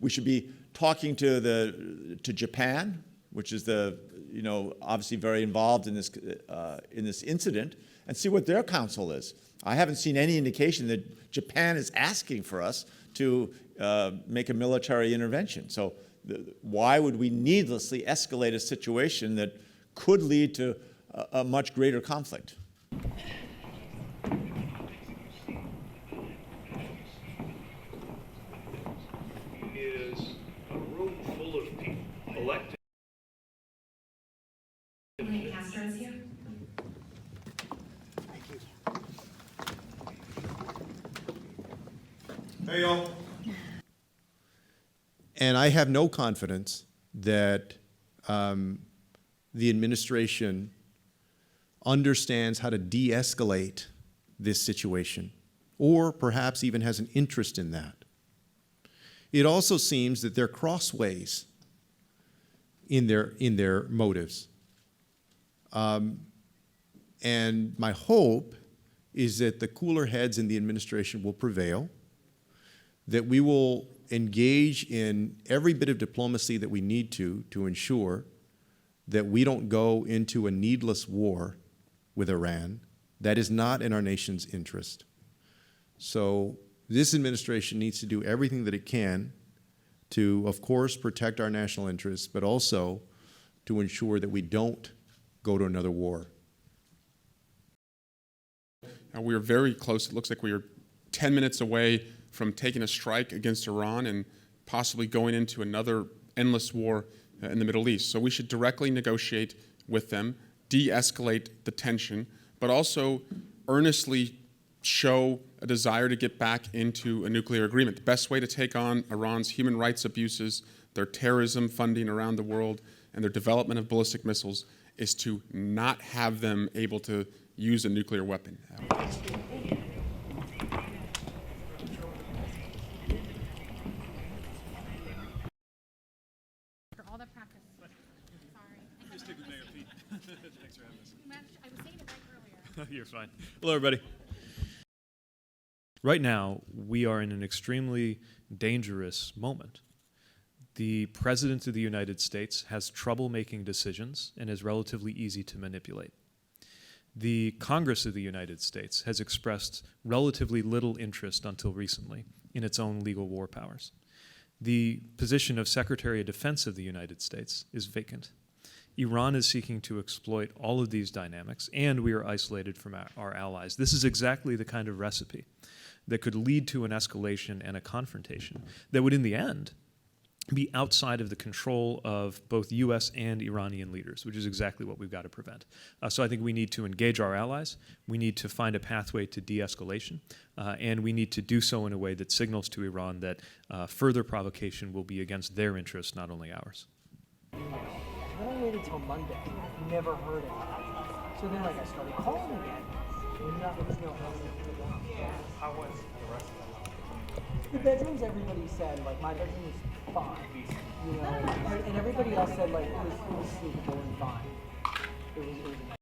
We should be talking to Japan, which is obviously very involved in this incident, and see what their counsel is. I haven't seen any indication that Japan is asking for us to make a military intervention. So why would we needlessly escalate a situation that could lead to a much greater conflict? Is a room full of people elected. Julian Castro is here. Hey, y'all. And I have no confidence that the administration understands how to de-escalate this situation, or perhaps even has an interest in that. It also seems that they're crossways in their motives. And my hope is that the cooler heads in the administration will prevail, that we will engage in every bit of diplomacy that we need to ensure that we don't go into a needless war with Iran. That is not in our nation's interest. So this administration needs to do everything that it can to, of course, protect our national interests, but also to ensure that we don't go to another war. We are very close. It looks like we are 10 minutes away from taking a strike against Iran and possibly going into another endless war in the Middle East. So we should directly negotiate with them, de-escalate the tension, but also earnestly show a desire to get back into a nuclear agreement. The best way to take on Iran's human rights abuses, their terrorism funding around the world, and their development of ballistic missiles is to not have them able to use a nuclear weapon. All the practice. Sorry. Just take the mayor, Pete. Thanks for having us. I was saying it right earlier. You're fine. Hello, everybody. Right now, we are in an extremely dangerous moment. The President of the United States has trouble making decisions and is relatively easy to manipulate. The Congress of the United States has expressed relatively little interest until recently in its own legal war powers. The position of Secretary of Defense of the United States is vacant. Iran is seeking to exploit all of these dynamics, and we are isolated from our allies. This is exactly the kind of recipe that could lead to an escalation and a confrontation that would, in the end, be outside of the control of both U.S. and Iranian leaders, which is exactly what we've got to prevent. So I think we need to engage our allies. We need to find a pathway to de-escalation, and we need to do so in a way that signals to Iran that further provocation will be against their interests, not only ours. Then I waited till Monday. Never heard it. So then, I started calling again. How was the rest of the bedrooms, everybody said, my bedroom was fine, and everybody else said, it was sleepable and fine. It was